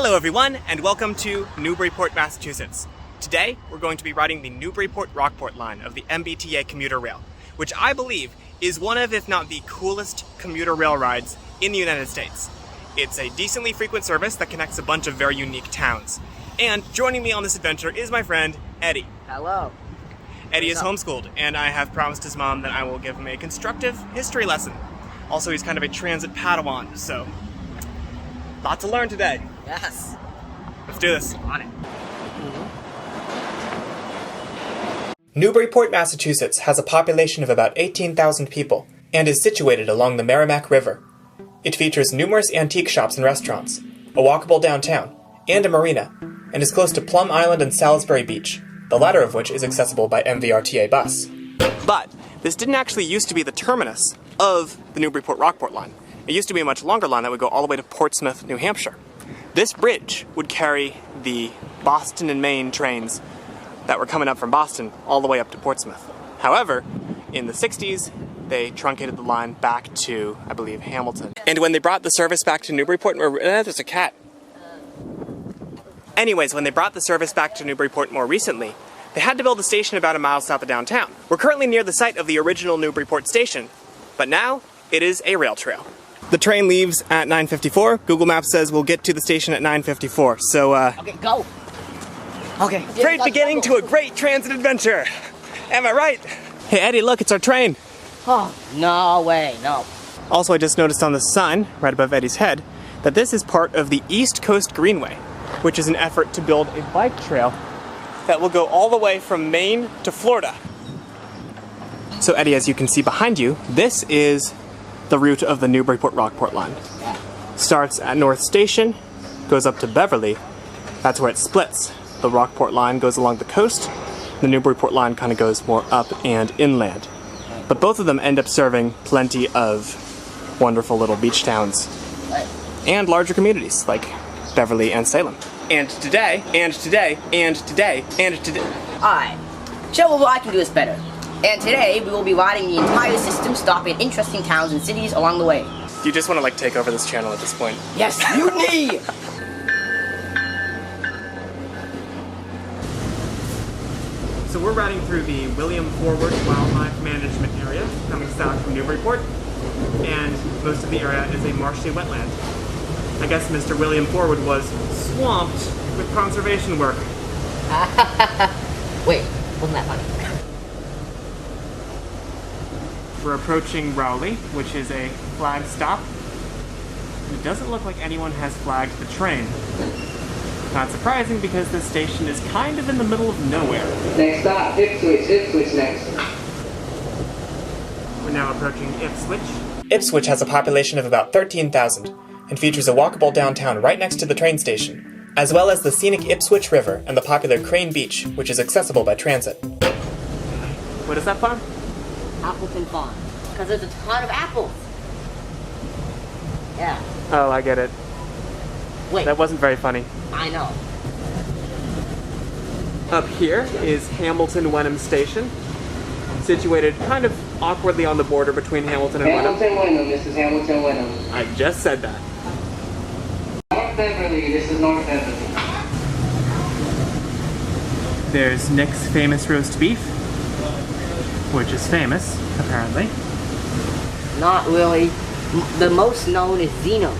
Hello everyone, and welcome to Newburyport, Massachusetts. Today, we're going to be riding the Newburyport-Rockport Line of the MBTA commuter rail, which I believe is one of, if not the coolest commuter rail rides in the United States. It's a decently frequent service that connects a bunch of very unique towns. And joining me on this adventure is my friend, Eddy. Hello. Eddy is homeschooled, and I have promised his mom that I will give him a constructive history lesson. Also, he's kind of a transit Padawan, so lot to learn today. Yes. Let's do this. On it. Newburyport, Massachusetts has a population of about 18,000 people and is situated along the Merrimack River. It features numerous antique shops and restaurants, a walkable downtown, and a marina, and is close to Plum Island and Salisbury Beach, the latter of which is accessible by MVRTA bus. But this didn't actually used to be the terminus of the Newburyport-Rockport Line. It used to be a much longer line that would go all the way to Portsmouth, New Hampshire. This bridge would carry the Boston and Maine trains that were coming up from Boston all the way up to Portsmouth. However, in the 60s, they truncated the line back to, I believe, Hamilton. And when they brought the service back to Newburyport, there's a cat. Anyways, when they brought the service back to Newburyport more recently, they had to build a station about a mile south of downtown. We're currently near the site of the original Newburyport station, but now it is a rail trail. The train leaves at 9:54. Google Maps says we'll get to the station at 9:54. So, Okay, go. Okay. Great beginning to a great transit adventure. Am I right? Hey, Eddy, look, it's our train. Oh, no way, no. Also, I just noticed on the sign, right above Eddy's head, that this is part of the East Coast Greenway, which is an effort to build a bike trail that will go all the way from Maine to Florida. So, Eddy, as you can see behind you, this is the route of the Newburyport-Rockport Line. Starts at North Station, goes up to Beverly. That's where it splits. The Rockport Line goes along the coast. The Newburyport Line kind of goes more up and inland. But both of them end up serving plenty of wonderful little beach towns and larger communities like Beverly and Salem. And today, and today, and today, and today. Alright. Show what I can do is better. And today, we will be riding the entire system, stopping at interesting towns and cities along the way. Do you just want to, take over this channel at this point? Yes, mutiny! So we're riding through the William Forward Wildlife Management Area, coming south from Newburyport, and most of the area is a marshy wetland. I guess Mr. William Forward was swamped with conservation work. Wait, wasn't that funny? We're approaching Rowley, which is a flagged stop. It doesn't look like anyone has flagged the train. Not surprising because this station is kind of in the middle of nowhere. Next stop, Ipswich next. We're now approaching Ipswich. Ipswich has a population of about 13,000 and features a walkable downtown right next to the train station, as well as the scenic Ipswich River and the popular Crane Beach, which is accessible by transit. What is that farm? Appleton Farm. Because there's a ton of apples. Yeah. Oh, I get it. Wait. That wasn't very funny. I know. Up here is Hamilton-Wenham Station, situated kind of awkwardly on the border between Hamilton and Wenham. Hamilton-Wenham, this is Hamilton-Wenham. I just said that. North Beverly, this is North Beverly. There's Nick's famous roast beef, which is famous, apparently. Not really. The most known is Zeno's.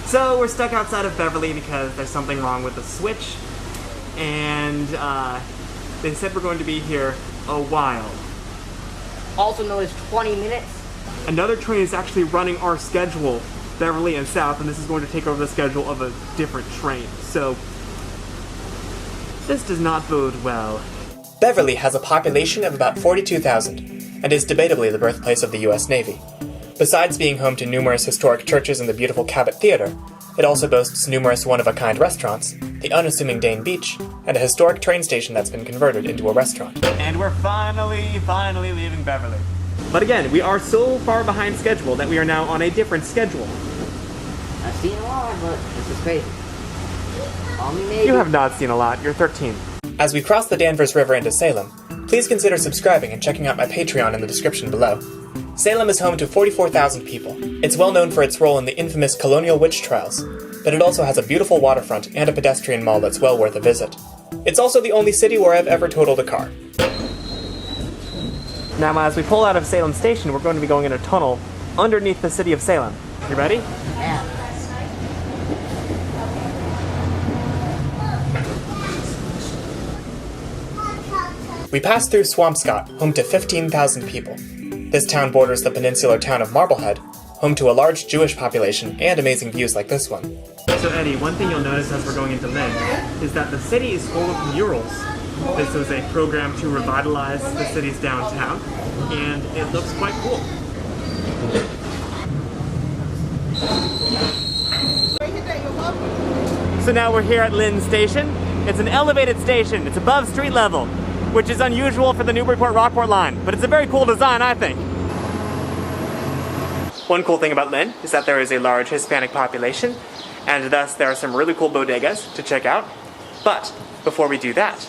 So we're stuck outside of Beverly because there's something wrong with the switch, and they said we're going to be here a while. Also known as 20 minutes. Another train is actually running our schedule, Beverly and South, and this is going to take over the schedule of a different train. So this does not bode well. Beverly has a population of about 42,000 and is debatably the birthplace of the U.S. Navy. Besides being home to numerous historic churches and the beautiful Cabot Theater, it also boasts numerous one-of-a-kind restaurants, the unassuming Dane Beach, and a historic train station that's been converted into a restaurant. And we're finally leaving Beverly. But again, we are so far behind schedule that we are now on a different schedule. I've seen a lot, but this is crazy. Call me maybe. You have not seen a lot. You're 13. As we cross the Danvers River into Salem, please consider subscribing and checking out my Patreon in the description below. Salem is home to 44,000 people. It's well known for its role in the infamous colonial witch trials, but it also has a beautiful waterfront and a pedestrian mall that's well worth a visit. It's also the only city where I've ever totaled a car. Now, as we pull out of Salem Station, we're going to be going in a tunnel underneath the city of Salem. You ready? Yeah. We pass through Swampscott, home to 15,000 people. This town borders the peninsular town of Marblehead, home to a large Jewish population and amazing views like this one. So Eddie, one thing you'll notice as we're going into Lynn is that the city is full of murals. This was a program to revitalize the city's downtown, and it looks quite cool. So now we're here at Lynn Station. It's an elevated station. It's above street level, which is unusual for the Newburyport-Rockport Line, but it's a very cool design, I think. One cool thing about Lynn is that there is a large Hispanic population, and thus there are some really cool bodegas to check out. But before we do that,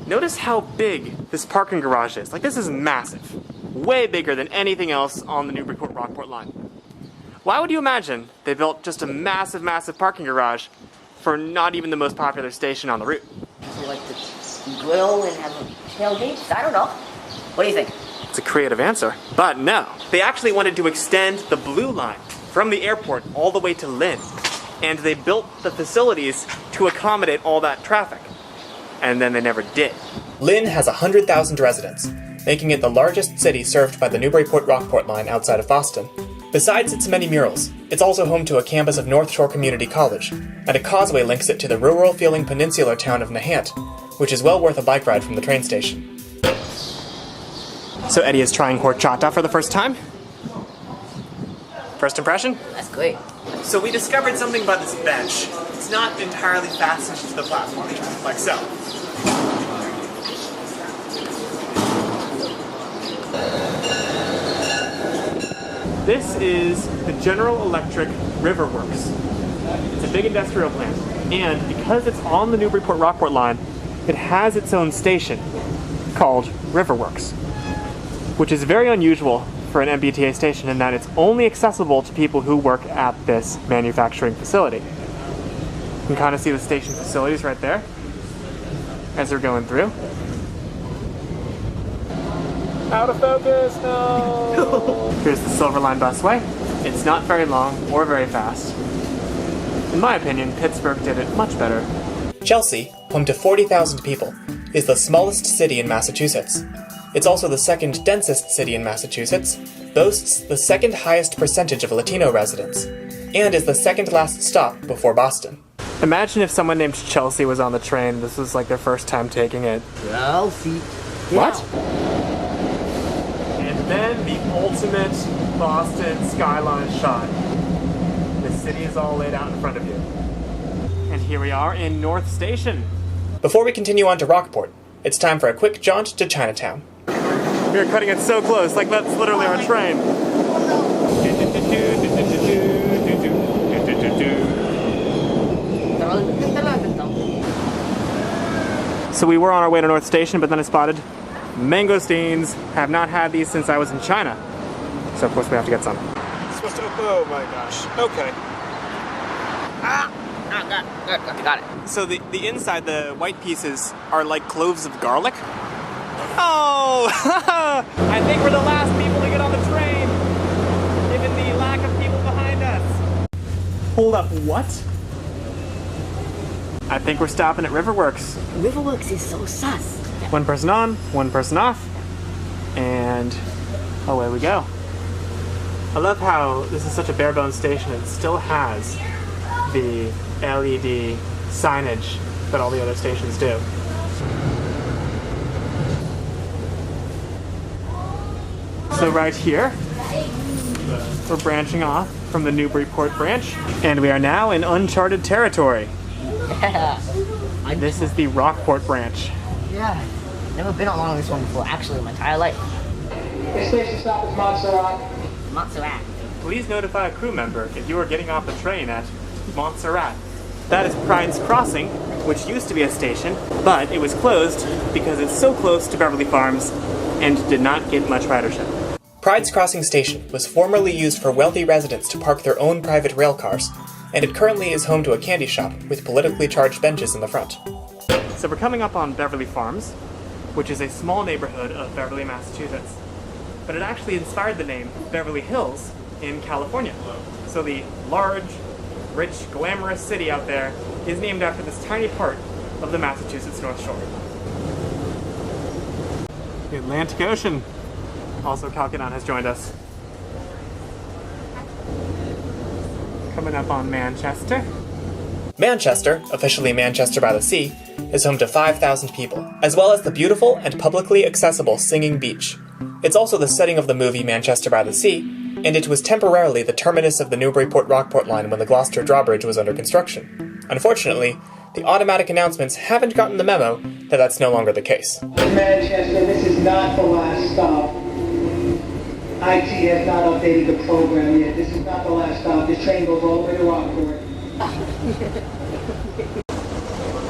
notice how big this parking garage is. Like, this is massive. Way bigger than anything else on the Newburyport-Rockport Line. Why would you imagine they built just a massive, massive parking garage for not even the most popular station on the route? Do you like to grill and have a tailgate? I don't know. What do you think? It's a creative answer. But no. They actually wanted to extend the Blue Line from the airport all the way to Lynn. And they built the facilities to accommodate all that traffic. And then they never did. Lynn has 100,000 residents, making it the largest city served by the Newburyport-Rockport Line outside of Boston. Besides its many murals, it's also home to a campus of North Shore Community College, and a causeway links it to the rural-feeling peninsular town of Nahant, which is well worth a bike ride from the train station. So Eddie is trying horchata for the first time. First impression? That's great. So we discovered something about this bench. It's not entirely fastened to the platform, like so. This is the General Electric Riverworks. It's a big industrial plant, and because it's on the Newburyport-Rockport Line, it has its own station called Riverworks, which is very unusual for an MBTA station in that it's only accessible to people who work at this manufacturing facility. You can kind of see the station facilities right there as they're going through. Out of focus, no! Here's the Silver Line busway. It's not very long or very fast. In my opinion, Pittsburgh did it much better. Chelsea, home to 40,000 people, is the smallest city in Massachusetts. It's also the second densest city in Massachusetts, boasts the second highest percentage of Latino residents, and is the second last stop before Boston. Imagine if someone named Chelsea was on the train. This was like their first time taking it. Chelsea. What? And then the ultimate Boston skyline shot. The city is all laid out in front of you. And here we are in North Station. Before we continue on to Rockport, it's time for a quick jaunt to Chinatown. We're cutting it so close, like that's literally our train. So we were on our way to North Station, but then I spotted mangosteens. Have not had these since I was in China. So of course we have to get some. Oh my gosh. Okay. Got it. So the inside, the white pieces, are like cloves of garlic. Oh! I think we're the last people to get on the train, given the lack of people behind us. Hold up, what? I think we're stopping at Riverworks. Riverworks is so sus. One person on, one person off, and away we go. I love how this is such a bare bones station and still has the LED signage that all the other stations do. So right here, we're branching off from the Newburyport branch, and we are now in uncharted territory. Yeah. This is the Rockport branch. Yeah. Never been along this one before, actually, in my entire life. This station stop is Montserrat. Montserrat. Please notify a crew member if you are getting off the train at Montserrat. That is Pride's Crossing, which used to be a station, but it was closed because it's so close to Beverly Farms and did not get much ridership. Pride's Crossing Station was formerly used for wealthy residents to park their own private rail cars, and it currently is home to a candy shop with politically charged benches in the front. So we're coming up on Beverly Farms, which is a small neighborhood of Beverly, Massachusetts. But it actually inspired the name Beverly Hills in California. So the large, rich, glamorous city out there is named after this tiny part of the Massachusetts North Shore. The Atlantic Ocean. Also, Calcadon has joined us. Coming up on Manchester. Manchester, officially Manchester by the Sea, is home to 5,000 people, as well as the beautiful and publicly accessible Singing Beach. It's also the setting of the movie Manchester by the Sea, and it was temporarily the terminus of the Newburyport-Rockport Line when the Gloucester drawbridge was under construction. Unfortunately, the automatic announcements haven't gotten the memo that that's no longer the case. Manchester, this is not the last stop. IT has not updated the program yet. This is not the last stop. This train goes all the way to Rockport.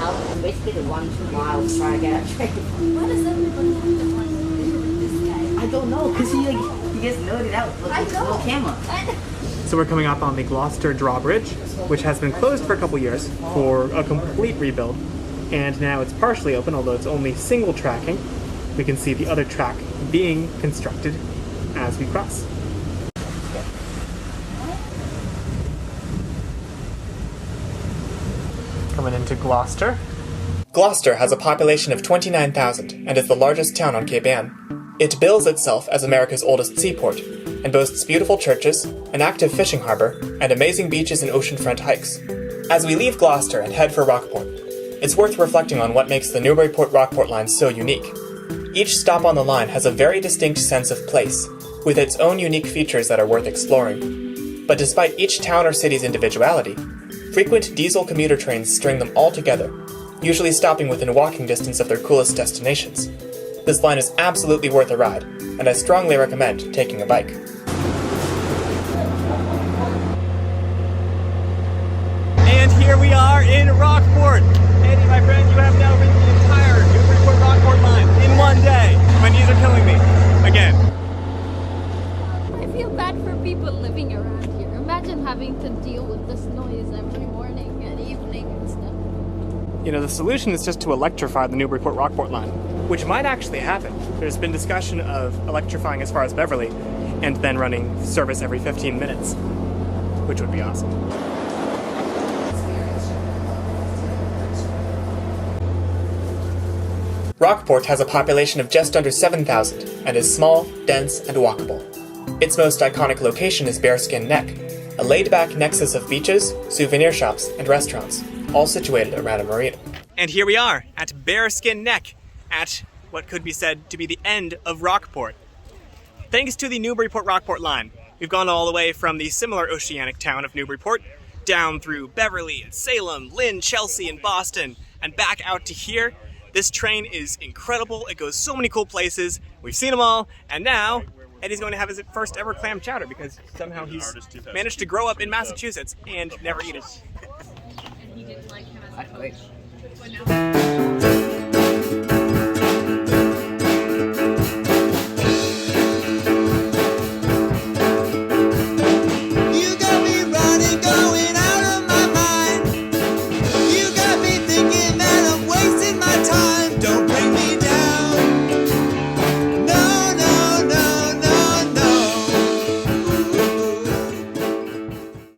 I'm basically 1-2 miles trying to get a train. Why does everybody have to want to with this guy? I don't know, because he gets loaded out with a little camera. So we're coming up on the Gloucester drawbridge, which has been closed for a couple years for a complete rebuild, and now it's partially open, although it's only single tracking. We can see the other track being constructed as we cross. Coming into Gloucester. Gloucester has a population of 29,000 and is the largest town on Cape Ann. It bills itself as America's oldest seaport and boasts beautiful churches, an active fishing harbor, and amazing beaches and oceanfront hikes. As we leave Gloucester and head for Rockport, it's worth reflecting on what makes the Newburyport-Rockport Line so unique. Each stop on the line has a very distinct sense of place, with its own unique features that are worth exploring. But despite each town or city's individuality, frequent diesel commuter trains string them all together, usually stopping within walking distance of their coolest destinations. This line is absolutely worth a ride, and I strongly recommend taking a bike. And here we are in Rockport! Eddy, my friend, you have now ridden the entire Newburyport-Rockport line in one day! My knees are killing me. Again. I feel bad for people living around here. Imagine having to deal with this noise every morning and evening and stuff. You know, the solution is just to electrify the Newburyport-Rockport line, which might actually happen. There's been discussion of electrifying as far as Beverly, and then running service every 15 minutes, which would be awesome. Rockport has a population of just under 7,000 and is small, dense, and walkable. Its most iconic location is Bearskin Neck, a laid-back nexus of beaches, souvenir shops, and restaurants, all situated around a marina. And here we are at Bearskin Neck, at what could be said to be the end of Rockport. Thanks to the Newburyport-Rockport Line, we've gone all the way from the similar oceanic town of Newburyport, down through Beverly, and Salem, Lynn, Chelsea, and Boston, and back out to here. This train is incredible. It goes so many cool places. We've seen them all, and now Eddy's going to have his first ever clam chowder because somehow he's managed to grow up in Massachusetts and never eat it. That's great.